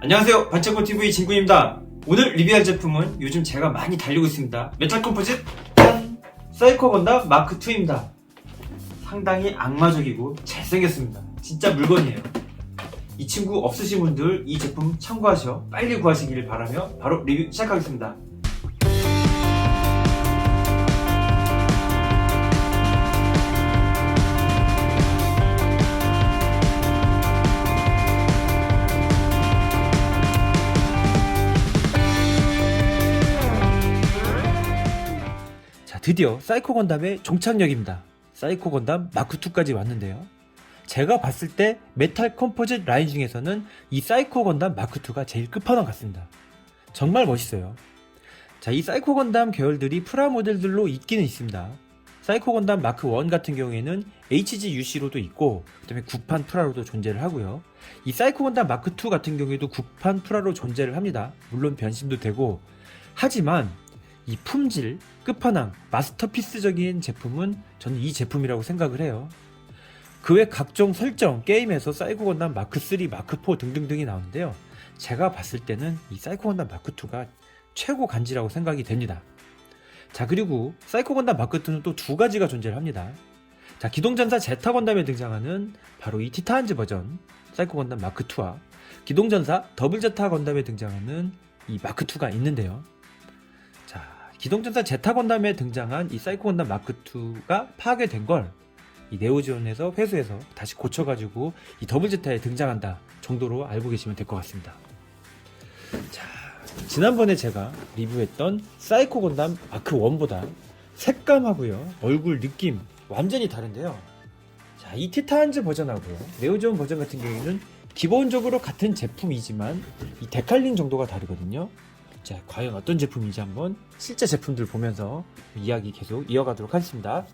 안녕하세요, 반짝고TV 진구입니다. 오늘 리뷰할 제품은 요즘 제가 많이 달리고 있습니다. 메탈 컴포짓 짠! 사이코 건담 마크2입니다. 상당히 악마적이고 잘생겼습니다. 진짜 물건이에요. 이 친구 없으신 분들 이 제품 참고하셔 빨리 구하시길 바라며 바로 리뷰 시작하겠습니다. 드디어 사이코 건담의 종착역입니다. 사이코 건담 마크2까지 왔는데요. 제가 봤을 때 메탈 컴포짓 라인 중에서는 이 사이코 건담 마크2가 제일 끝판왕 같습니다. 정말 멋있어요. 자, 이 사이코 건담 계열들이 프라 모델들로 있기는 있습니다. 사이코 건담 마크1 같은 경우에는 HGUC로도 있고 그 다음에 구판 프라로도 존재를 하고요. 이 사이코 건담 마크2 같은 경우에도 구판 프라로 존재를 합니다. 물론 변신도 되고, 하지만 이 품질, 끝판왕, 마스터피스적인 제품은 저는 이 제품이라고 생각을 해요. 그 외 각종 설정, 게임에서 사이코 건담 마크3, 마크4 등등등이 나오는데요. 제가 봤을 때는 이 사이코 건담 마크2가 최고 간지라고 생각이 됩니다. 자, 그리고 사이코 건담 마크2는 또 두 가지가 존재를 합니다. 자, 기동전사 제타 건담에 등장하는 바로 이 티타한즈 버전 사이코 건담 마크2와 기동전사 더블 제타 건담에 등장하는 이 마크2가 있는데요. 기동전사 제타 건담에 등장한 이 사이코 건담 마크2가 파괴된 걸 이 네오지온에서 회수해서 다시 고쳐가지고 이 더블 제타에 등장한다 정도로 알고 계시면 될 것 같습니다. 자, 지난번에 제가 리뷰했던 사이코 건담 마크1보다 색감하고요, 얼굴 느낌 완전히 다른데요. 자, 이 티타한즈 버전하고요, 네오지온 버전 같은 경우에는 기본적으로 같은 제품이지만 이 데칼링 정도가 다르거든요. 자, 과연 어떤 제품인지 한번 실제 제품들 보면서 이야기 계속 이어가도록 하겠습니다.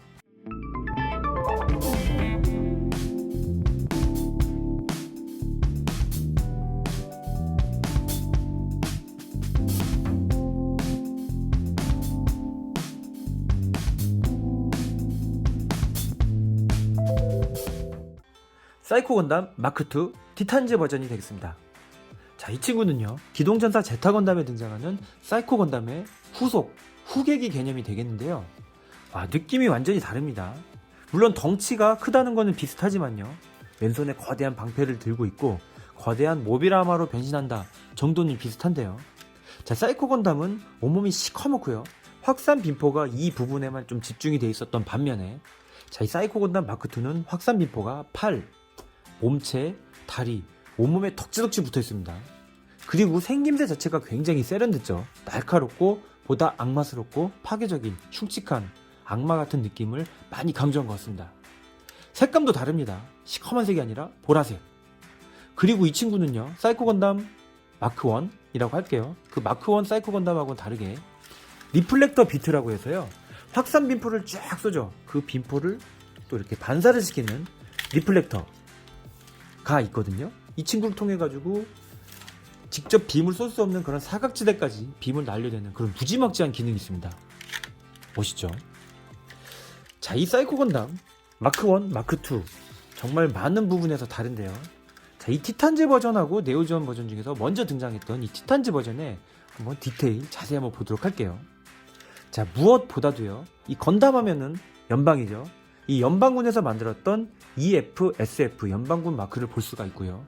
사이코 건담 마크2 티탄즈 버전이 되겠습니다. 자, 이 친구는요, 기동전사 제타 건담에 등장하는 사이코 건담의 후계기 개념이 되겠는데요. 느낌이 완전히 다릅니다. 물론 덩치가 크다는 거는 비슷하지만요, 왼손에 거대한 방패를 들고 있고 거대한 모비라마로 변신한다 정도는 비슷한데요. 자, 사이코 건담은 온몸이 시커멓고요, 확산 빈포가 이 부분에만 좀 집중이 돼 있었던 반면에, 자, 이 사이코 건담 마크2는 확산 빈포가 팔, 몸체, 다리, 온몸에 덕지덕지 붙어 있습니다. 그리고 생김새 자체가 굉장히 세련됐죠. 날카롭고 보다 악마스럽고 파괴적인 흉측한 악마 같은 느낌을 많이 강조한 것 같습니다. 색감도 다릅니다. 시커먼색이 아니라 보라색. 그리고 이 친구는요, 사이코 건담 마크1이라고 할게요. 그 마크1 사이코 건담하고는 다르게 리플렉터 비트라고 해서요, 확산 빈포를 쫙 쏘죠. 그 빈포를 또 이렇게 반사를 시키는 리플렉터가 있거든요. 이 친구를 통해 가지고 직접 빔을 쏠 수 없는 그런 사각지대까지 빔을 날려대는 그런 무지막지한 기능이 있습니다. 멋있죠? 자, 이 사이코 건담 마크1, 마크2 정말 많은 부분에서 다른데요. 자, 이 티탄즈 버전하고 네오지온 버전 중에서 먼저 등장했던 이 티탄즈 버전에 한번 디테일 자세히 한번 보도록 할게요. 자, 무엇보다도요, 이 건담 하면은 연방이죠. 이 연방군에서 만들었던 EF-SF 연방군 마크를 볼 수가 있고요.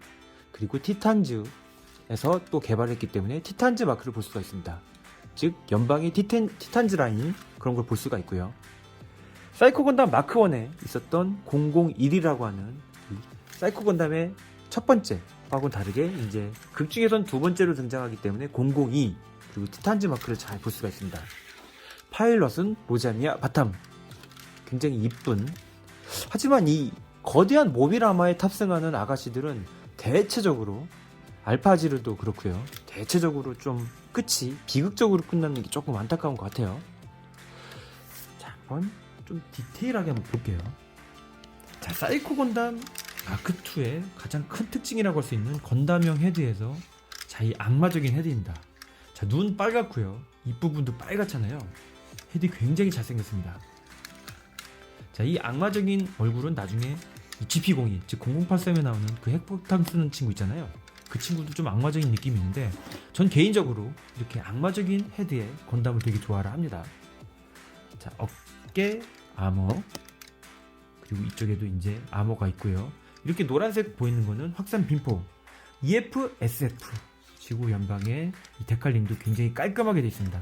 그리고 티탄즈에서 또 개발했기 때문에 티탄즈 마크를 볼 수가 있습니다. 즉 연방의 티탄즈 라인, 그런 걸 볼 수가 있고요. 사이코 건담 마크1에 있었던 001이라고 하는 이 사이코 건담의 첫 번째하고는 다르게 이제 극 중에선 두 번째로 등장하기 때문에 002, 그리고 티탄즈 마크를 잘 볼 수가 있습니다. 파일럿은 모자미야 바탐, 굉장히 이쁜, 하지만 이 거대한 모비라마에 탑승하는 아가씨들은 대체적으로 알파지르도 그렇고요, 대체적으로 좀 끝이 비극적으로 끝나는 게 조금 안타까운 것 같아요. 자, 한번 좀 디테일하게 한번 볼게요. 자, 사이코 건담 마크2의 가장 큰 특징이라고 할 수 있는 건담형 헤드에서, 자, 이 악마적인 헤드입니다. 자, 눈 빨갛고요, 입부분도 빨갛잖아요. 헤드 굉장히 잘생겼습니다. 자, 이 악마적인 얼굴은 나중에 GP02, 즉 0083에 나오는 그 핵폭탄 쓰는 친구 있잖아요. 그 친구도 좀 악마적인 느낌이 있는데 전 개인적으로 이렇게 악마적인 헤드의 건담을 되게 좋아를 합니다. 자, 어깨 아머, 그리고 이쪽에도 이제 아머가 있고요. 이렇게 노란색 보이는 거는 확산 빈포 EF-SF 지구 연방의 이 데칼링도 굉장히 깔끔하게 되어 있습니다.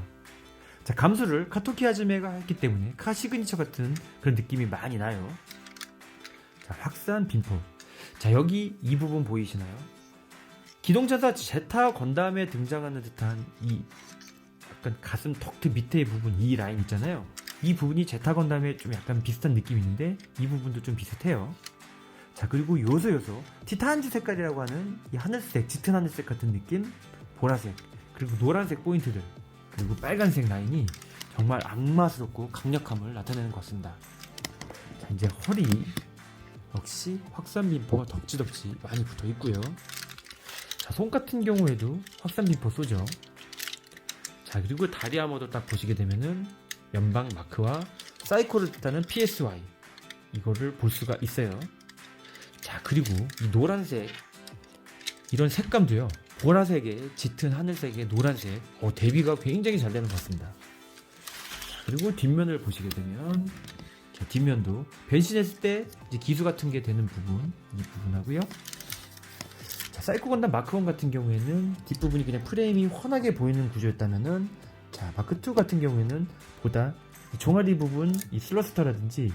자, 감수를 카토키 아즈메가 했기 때문에 카 시그니처 같은 그런 느낌이 많이 나요. 자, 확산 빈포. 자, 여기 이 부분 보이시나요? 기동전사 제타 건담에 등장하는 듯한 이 약간 가슴 턱트 밑에 부분, 이 라인 있잖아요. 이 부분이 제타 건담에 좀 약간 비슷한 느낌이 있는데 이 부분도 좀 비슷해요. 자, 그리고 요소 티탄즈 색깔이라고 하는 이 하늘색, 짙은 하늘색 같은 느낌, 보라색, 그리고 노란색 포인트들, 그리고 빨간색 라인이 정말 악마스럽고 강력함을 나타내는 것 같습니다. 자, 이제 허리 역시 확산 빈포가 덕지덕지 많이 붙어 있고요. 자, 손 같은 경우에도 확산 빈포 쏘죠. 자, 그리고 다리 아머도 딱 보시게 되면은 연방 마크와 사이코를 뜻하는 PSY 이거를 볼 수가 있어요. 자, 그리고 이 노란색 이런 색감도요, 보라색에 짙은 하늘색에 노란색, 대비가 굉장히 잘 되는 것 같습니다. 자, 그리고 뒷면을 보시게 되면 자, 뒷면도 변신했을 때 이제 기수 같은 게 되는 부분, 이 부분하고요. 자, 사이코 건담 마크 1 같은 경우에는 뒷부분이 그냥 프레임이 훤하게 보이는 구조였다면은, 자, 마크 2 같은 경우에는 보다 이 종아리 부분, 이 슬러스터라든지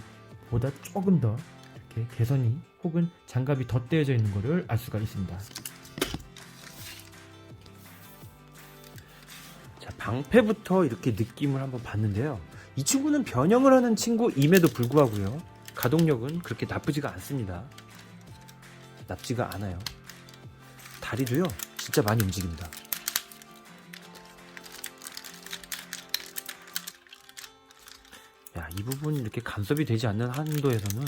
보다 조금 더 이렇게 개선이 혹은 장갑이 덧대어져 있는 것을 알 수가 있습니다. 자, 방패부터 이렇게 느낌을 한번 봤는데요. 이 친구는 변형을 하는 친구임에도 불구하고요, 가동력은 그렇게 나쁘지가 않습니다. 나쁘지가 않아요. 다리도요 진짜 많이 움직입니다. 야, 이 부분 이렇게 간섭이 되지 않는 한도에서는,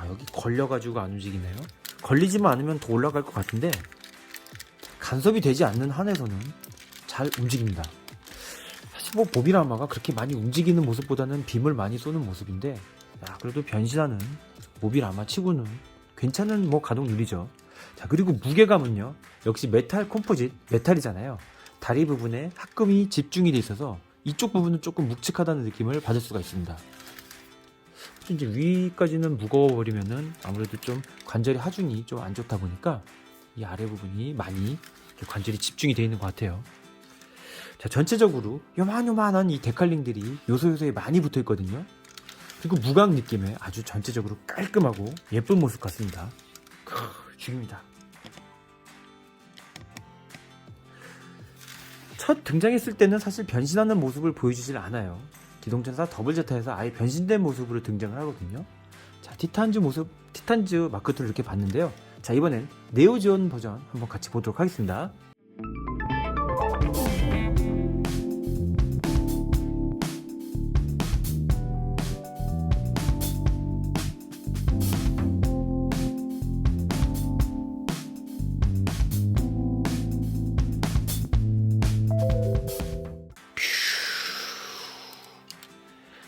여기 걸려가지고 안 움직이네요. 걸리지만 않으면 더 올라갈 것 같은데 간섭이 되지 않는 한에서는 잘 움직입니다. 사실 뭐 모비라마가 그렇게 많이 움직이는 모습보다는 빔을 많이 쏘는 모습인데, 그래도 변신하는 모비라마 치고는 괜찮은 가동률이죠. 자, 그리고 무게감은요, 역시 메탈 컴포짓, 메탈이잖아요. 다리 부분에 합금이 집중이 돼 있어서 이쪽 부분은 조금 묵직하다는 느낌을 받을 수가 있습니다. 이제 위까지는 무거워버리면은 아무래도 좀 관절의 하중이 좀 안 좋다 보니까 이 아래 부분이 많이 관절이 집중이 되어 있는 것 같아요. 자, 전체적으로 요만요만한 이 데칼링들이 요소요소에 많이 붙어 있거든요. 그리고 무광 느낌의 아주 전체적으로 깔끔하고 예쁜 모습 같습니다. 죽입니다. 첫 등장했을 때는 사실 변신하는 모습을 보여주질 않아요. 기동전사 더블제타에서 아예 변신된 모습으로 등장을 하거든요. 자, 티탄즈 마크 2를 이렇게 봤는데요. 자, 이번엔 네오지온 버전 한번 같이 보도록 하겠습니다.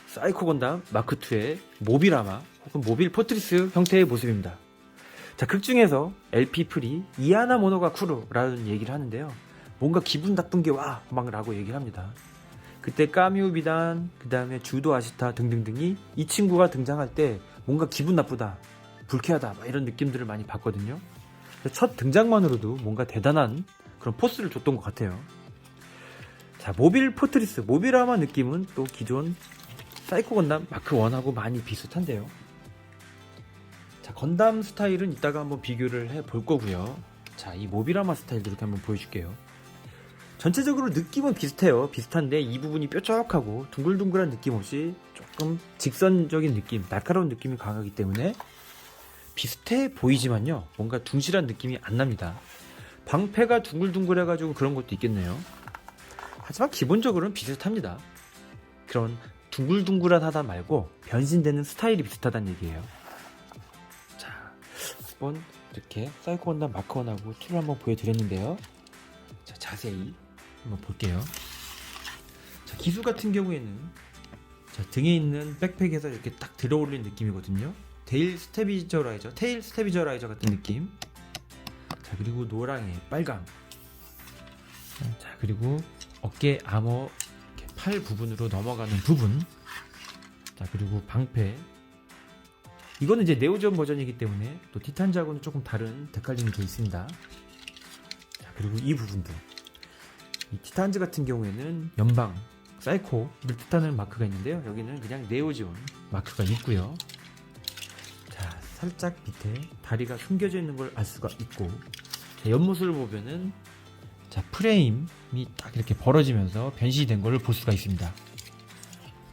사이코 건담 마크 2의 모비라마 혹은 모빌 포트리스 형태의 모습입니다. 자, 극중에서 LP 프리 이아나 모노가 쿠루라는 얘기를 하는데요. 뭔가 기분 나쁜 게 와! 막 라고 얘기를 합니다. 그때 까뮤 비단, 그 다음에 주도 아시타 등등등이 이 친구가 등장할 때 뭔가 기분 나쁘다, 불쾌하다, 막 이런 느낌들을 많이 봤거든요. 첫 등장만으로도 뭔가 대단한 그런 포스를 줬던 것 같아요. 자, 모빌 포트리스, 모비라마 느낌은 또 기존 사이코 건담 마크 1하고 많이 비슷한데요. 자, 건담 스타일은 이따가 한번 비교를 해볼 거고요. 자, 이 모비라마 스타일도 이렇게 한번 보여줄게요. 전체적으로 느낌은 비슷해요. 비슷한데 이 부분이 뾰족하고 둥글둥글한 느낌 없이 조금 직선적인 느낌, 날카로운 느낌이 강하기 때문에 비슷해 보이지만요, 뭔가 둥실한 느낌이 안 납니다. 방패가 둥글둥글해가지고 그런 것도 있겠네요. 하지만 기본적으로는 비슷합니다. 그런 둥글둥글한 하다 말고 변신되는 스타일이 비슷하다는 얘기예요. 자, 한번 이렇게 사이코 건담 마크 1하고 2를 한번 보여드렸는데요. 자, 자세히 한번 볼게요. 자, 기수 같은 경우에는 자, 등에 있는 백팩에서 이렇게 딱 들어올린 느낌이거든요. 테일 스테비저라이저 같은 느낌. 자, 그리고 노랑에 빨강. 자, 그리고 어깨 아머 이렇게 팔 부분으로 넘어가는 부분. 자, 그리고 방패. 이거는 이제 네오지온 버전이기 때문에 또 티탄즈하고는 조금 다른 데칼링이 되어 있습니다. 자, 그리고 이 부분도, 이 티탄즈 같은 경우에는 연방 사이코를 뜻하는 마크가 있는데요, 여기는 그냥 네오지온 마크가 있고요. 자, 살짝 밑에 다리가 숨겨져 있는 걸 알 수가 있고, 자, 옆모습을 보면은 자, 프레임이 딱 이렇게 벌어지면서 변신이 된 걸 볼 수가 있습니다.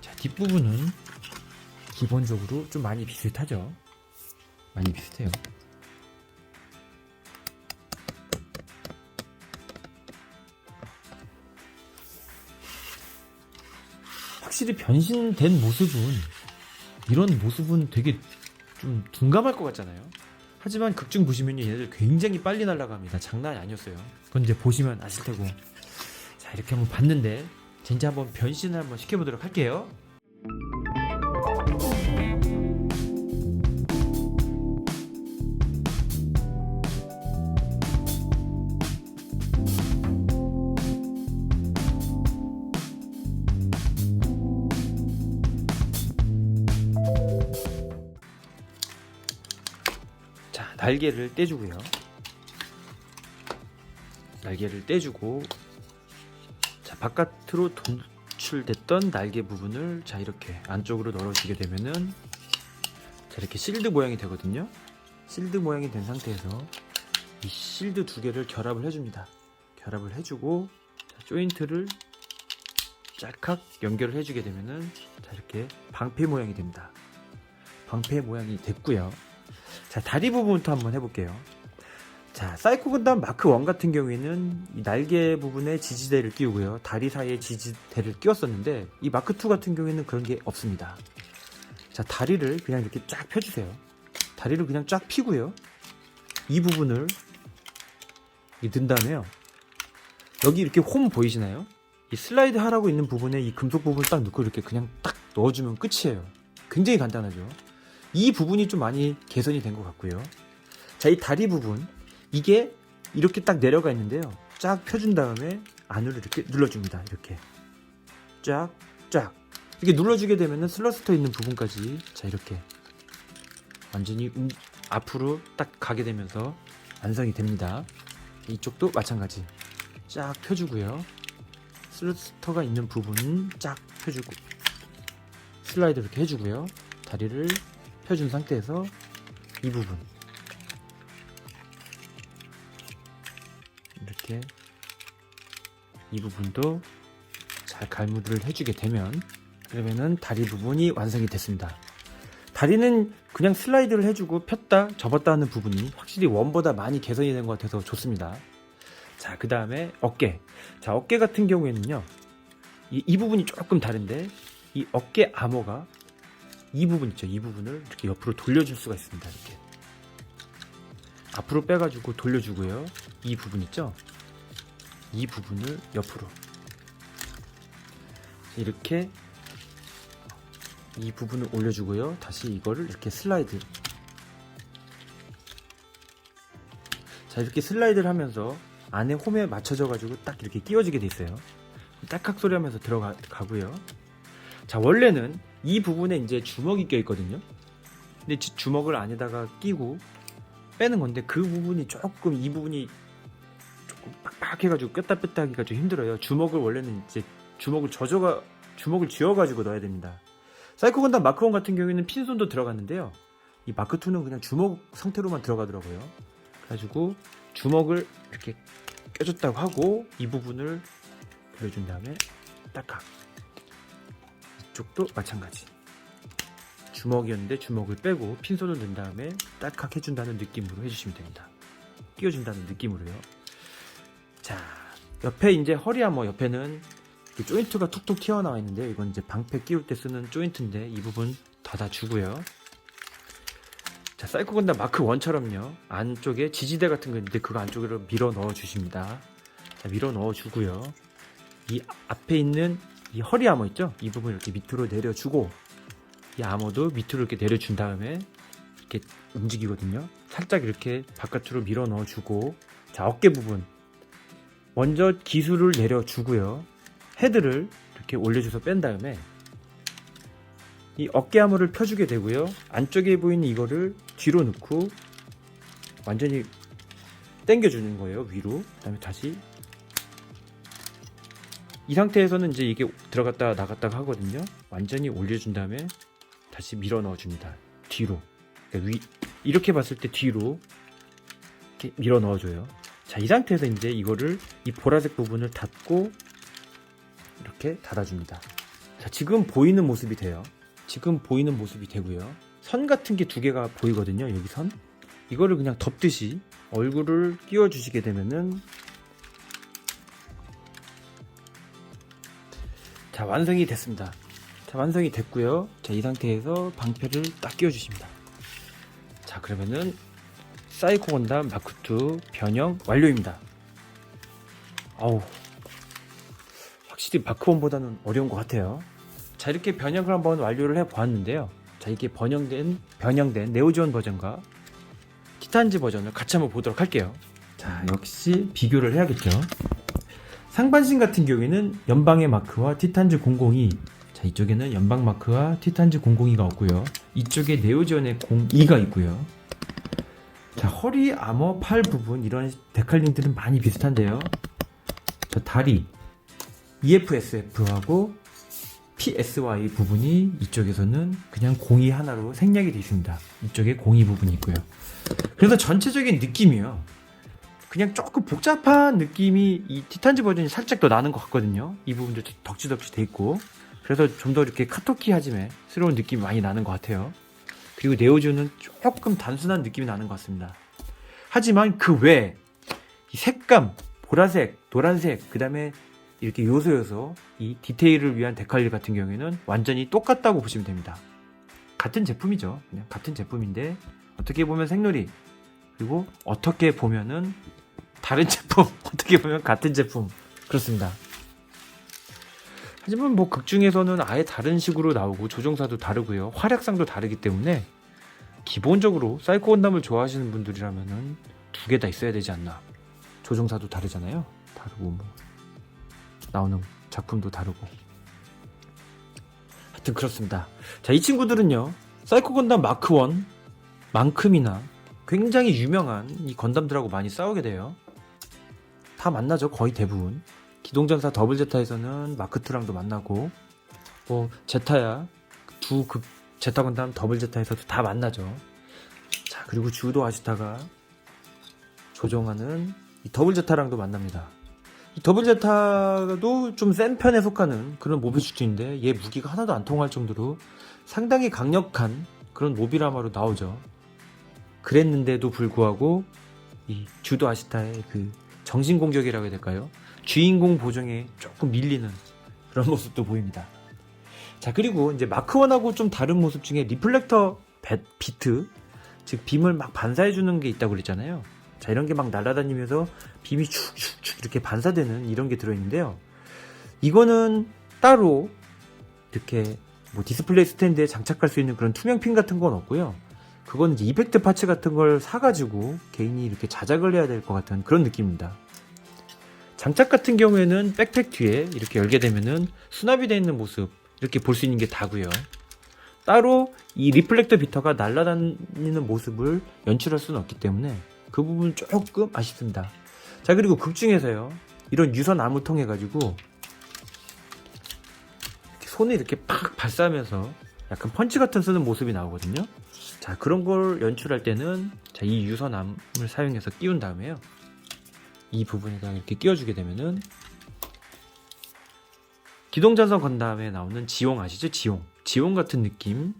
자, 뒷부분은 기본적으로 좀 많이 비슷하죠. 많이 비슷해요. 확실히 변신된 모습은, 이런 모습은 되게 좀 둔감할 것 같잖아요. 하지만 극중 보시면 얘네들 굉장히 빨리 날아갑니다. 장난이 아니었어요. 그건 이제 보시면 아실 테고. 자, 이렇게 한번 봤는데 진짜 한번 변신을 한번 시켜보도록 할게요. 자, 날개를 떼주고요. 날개를 떼주고, 자, 바깥으로 돌출됐던 날개 부분을 자, 이렇게 안쪽으로 넣어주게 되면은 자, 이렇게 실드 모양이 되거든요. 실드 모양이 된 상태에서 이 실드 두 개를 결합을 해줍니다. 결합을 해주고, 자, 조인트를 짤칵 연결을 해주게 되면은 자, 이렇게 방패 모양이 됩니다. 방패 모양이 됐고요. 자, 다리 부분부터 한번 해볼게요. 자, 사이코 건담 마크 1 같은 경우에는 이 날개 부분에 지지대를 끼우고요, 다리 사이에 지지대를 끼웠었는데, 이 마크 2 같은 경우에는 그런 게 없습니다. 자, 다리를 그냥 이렇게 쫙 펴주세요. 다리를 그냥 쫙 피고요, 이 부분을 든 다음에요, 여기 이렇게 홈 보이시나요? 이 슬라이드 하라고 있는 부분에 이 금속 부분을 딱 넣고 이렇게 그냥 딱 넣어주면 끝이에요. 굉장히 간단하죠. 이 부분이 좀 많이 개선이 된 것 같고요. 자, 이 다리 부분, 이게 이렇게 딱 내려가 있는데요, 쫙 펴준 다음에 안으로 이렇게 눌러줍니다. 이렇게 쫙 이렇게 눌러주게 되면은 슬러스터 있는 부분까지 자, 이렇게 완전히 앞으로 딱 가게 되면서 완성이 됩니다. 이쪽도 마찬가지 쫙 펴주고요, 슬러스터가 있는 부분은 쫙 펴주고, 슬라이드 이렇게 해주고요, 다리를 펴준 상태에서 이 부분 이렇게, 이 부분도 잘 갈무리를 해주게 되면, 그러면은 다리 부분이 완성이 됐습니다. 다리는 그냥 슬라이드를 해주고 폈다 접었다 하는 부분이 확실히 원보다 많이 개선이 된 것 같아서 좋습니다. 자, 그 다음에 어깨. 자, 어깨 같은 경우에는요, 이 부분이 조금 다른데, 이 어깨 아머가 이 부분 있죠, 이 부분을 이렇게 옆으로 돌려줄 수가 있습니다. 이렇게 앞으로 빼가지고 돌려주고요, 이 부분 있죠, 이 부분을 옆으로 이렇게 이 부분을 올려주고요, 다시 이거를 이렇게 슬라이드. 자, 이렇게 슬라이드를 하면서 안에 홈에 맞춰져 가지고 딱 이렇게 끼워지게 돼 있어요. 딱딱 소리 하면서 들어가고요. 자, 원래는 이 부분에 이제 주먹이 껴 있거든요. 근데 주먹을 안에다가 끼고 빼는 건데, 그 부분이 조금, 이 부분이 조금 빡빡해가지고 꼈다 뺐다 하기가 좀 힘들어요. 주먹을 원래는 이제 주먹을 쥐어가지고 넣어야 됩니다. 사이코 건담 마크 1 같은 경우에는 핀손도 들어갔는데요, 이 마크 2는 그냥 주먹 상태로만 들어가더라고요. 그래가지고 주먹을 이렇게 껴줬다고 하고, 이 부분을 돌려준 다음에 딱딱, 이쪽도 마찬가지 주먹이었는데 주먹을 빼고 핀손을 넣은 다음에 딱딱 해준다는 느낌으로 해주시면 됩니다. 끼워준다는 느낌으로요. 자, 옆에 이제 허리 아머 옆에는 조인트가 툭툭 튀어나와 있는데, 이건 이제 방패 끼울 때 쓰는 조인트인데, 이 부분 닫아주고요. 자, 사이코 건담 마크 1처럼요, 안쪽에 지지대 같은 거 있는데 그거 안쪽으로 밀어 넣어 주십니다. 자, 밀어 넣어 주고요, 이 앞에 있는 이 허리 아머 있죠, 이 부분 이렇게 밑으로 내려주고, 이 아머도 밑으로 이렇게 내려준 다음에 이렇게 움직이거든요. 살짝 이렇게 바깥으로 밀어 넣어주고, 자, 어깨 부분 먼저 기술을 내려주고요. 헤드를 이렇게 올려줘서 뺀 다음에 이 어깨 아머를 펴주게 되고요. 안쪽에 보이는 이거를 뒤로 넣고 완전히 당겨주는 거예요. 위로. 그 다음에 다시 이 상태에서는 이제 이게 들어갔다가 나갔다가 하거든요. 완전히 올려준 다음에 다시 밀어 넣어줍니다. 뒤로. 그러니까 이렇게 봤을 때 뒤로 이렇게 밀어 넣어줘요. 자, 이 상태에서 이제 이거를 이 보라색 부분을 닫고 이렇게 닫아줍니다. 자, 지금 보이는 모습이 돼요. 지금 보이는 모습이 되고요. 선 같은 게 두 개가 보이거든요. 여기 선. 이거를 그냥 덮듯이 얼굴을 끼워 주시게 되면은, 자, 완성이 됐습니다. 자, 완성이 됐고요. 자, 이 상태에서 방패를 딱 끼워 주십니다. 자, 그러면은 사이코 건담 마크2 변형 완료입니다. 아우, 확실히 마크1보다는 어려운 것 같아요. 자, 이렇게 변형을 한번 완료를 해 보았는데요. 자, 이게 변형된 네오지온 버전과 티탄즈 버전을 같이 한번 보도록 할게요. 자, 역시 비교를 해야겠죠. 상반신 같은 경우에는 연방의 마크와 티탄즈 002, 자, 이쪽에는 연방 마크와 티탄즈 002가 없고요. 이쪽에 네오지온의 02가 있고요. 자, 허리, 아머, 팔 부분 이런 데칼링들은 많이 비슷한데요. 저 다리 EFSF하고 PSY 부분이 이쪽에서는 그냥 02 하나로 생략이 되어 있습니다. 이쪽에 02 부분이 있고요. 그래서 전체적인 느낌이요, 그냥 조금 복잡한 느낌이 이 티탄즈 버전이 살짝 더 나는 것 같거든요. 이 부분도 덕지덕지 돼 있고, 그래서 좀 더 이렇게 카토키 하지메스러운 느낌이 많이 나는 것 같아요. 그리고 네오지오는 조금 단순한 느낌이 나는 것 같습니다. 하지만 그 외에 이 색감, 보라색, 노란색, 그 다음에 이렇게 요소 이 디테일을 위한 데칼리 같은 경우에는 완전히 똑같다고 보시면 됩니다. 같은 제품이죠. 그냥 같은 제품인데 어떻게 보면 생놀이, 그리고 어떻게 보면은 다른 제품, 어떻게 보면 같은 제품, 그렇습니다. 하지만 뭐 극중에서는 아예 다른 식으로 나오고 조종사도 다르고요, 활약상도 다르기 때문에 기본적으로 사이코 건담을 좋아하시는 분들이라면은 두 개 다 있어야 되지 않나. 조종사도 다르잖아요. 다르고 뭐 나오는 작품도 다르고. 하여튼 그렇습니다. 자, 이 친구들은요, 사이코 건담 마크1 만큼이나 굉장히 유명한 이 건담들하고 많이 싸우게 돼요. 다 만나죠, 거의 대부분. 기동전사 더블 제타에서는 마크2랑도 만나고, 뭐 제타야 두 제타 건담 더블 제타에서도 다 만나죠. 자, 그리고 주도 아시타가 조종하는 이 더블 제타랑도 만납니다. 이 더블 제타도 좀 센 편에 속하는 그런 모빌 수준인데, 얘 무기가 하나도 안 통할 정도로 상당히 강력한 그런 모빌아마로 나오죠. 그랬는데도 불구하고 이 주도 아시타의 그 정신공격이라고 해야 될까요? 주인공 보정에 조금 밀리는 그런 모습도 보입니다. 자, 그리고 이제 마크1하고 좀 다른 모습 중에 리플렉터 비트, 즉 빔을 막 반사해주는 게 있다고 그랬잖아요. 자, 이런 게 막 날아다니면서 빔이 축축축 이렇게 반사되는 이런 게 들어있는데요. 이거는 따로 이렇게 뭐 디스플레이 스탠드에 장착할 수 있는 그런 투명 핀 같은 건 없고요. 그건 이제 이펙트 파츠 같은 걸 사가지고 개인이 이렇게 자작을 해야 될 것 같은 그런 느낌입니다. 장착 같은 경우에는 백팩 뒤에 이렇게 열게 되면은 수납이 되어 있는 모습 이렇게 볼 수 있는 게 다고요. 따로 이 리플렉터 비터가 날아다니는 모습을 연출할 수는 없기 때문에 그 부분 조금 아쉽습니다. 자, 그리고 극 중에서요, 이런 유선 암을 통해 가지고 손을 이렇게 팍 발사하면서 약간 펀치 같은 쓰는 모습이 나오거든요. 자, 그런 걸 연출할 때는, 자, 이 유선암을 사용해서 끼운 다음에요, 이 부분에다 이렇게 끼워주게 되면은 기동전선 건담에 나오는 지용 아시죠? 지용 같은 느낌,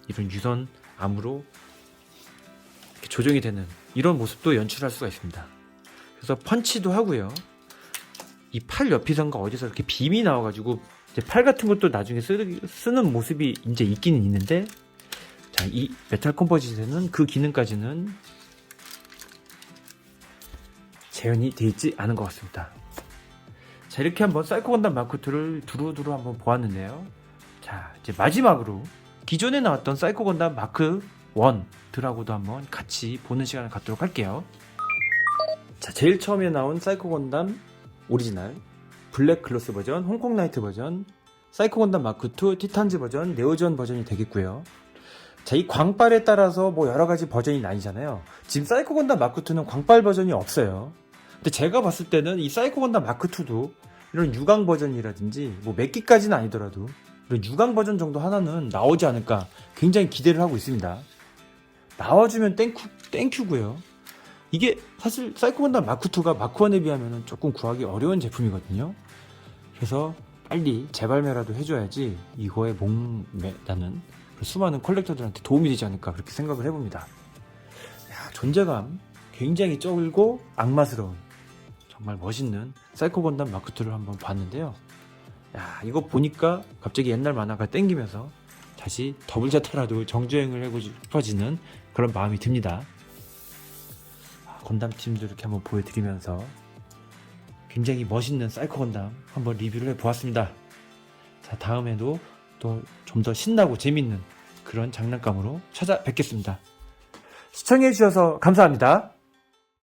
이런 유선암으로 이렇게 조정이 되는 이런 모습도 연출할 수가 있습니다. 그래서 펀치도 하고요, 이 팔 옆이선가 어디서 이렇게 빔이 나와가지고 이제 팔 같은 것도 나중에 쓰는 모습이 이제 있기는 있는데, 자, 이 메탈 컴포지트는 그 기능까지는 재현이 되어 있지 않은 것 같습니다. 자, 이렇게 한번 사이코 건담 마크2를 두루두루 한번 보았는데요. 자, 이제 마지막으로 기존에 나왔던 사이코 건담 마크 1들하고도 한번 같이 보는 시간을 갖도록 할게요. 자, 제일 처음에 나온 사이코 건담 오리지널, 블랙 클로스 버전, 홍콩 나이트 버전, 사이코 건담 마크2, 티탄즈 버전, 네오전 버전이 되겠고요. 자, 이 광빨에 따라서 뭐 여러가지 버전이 나뉘잖아요. 지금 사이코 건담 마크2는 광빨 버전이 없어요. 근데 제가 봤을 때는 이 사이코 건담 마크2도 이런 유광 버전이라든지 뭐 몇 기까지는 아니더라도 이런 유광 버전 정도 하나는 나오지 않을까 굉장히 기대를 하고 있습니다. 나와주면 땡큐고요. 이게 사실 사이코 건담 마크2가 마크1에 비하면 조금 구하기 어려운 제품이거든요. 그래서 빨리 재발매라도 해줘야지 이거에 목매다는 수많은 컬렉터들한테 도움이 되지 않을까 그렇게 생각을 해봅니다. 야, 존재감 굉장히 쩔고 악마스러운 정말 멋있는 사이코 건담 마크2를 한번 봤는데요. 야, 이거 보니까 갑자기 옛날 만화가 땡기면서 다시 더블 자타라도 정주행을 하고 싶어지는 그런 마음이 듭니다. 건담 팀도 이렇게 한번 보여드리면서 굉장히 멋있는 사이코 건담 한번 리뷰를 해보았습니다. 자, 다음에도 또 좀 더 신나고 재밌는 그런 장난감으로 찾아뵙겠습니다. 시청해주셔서 감사합니다.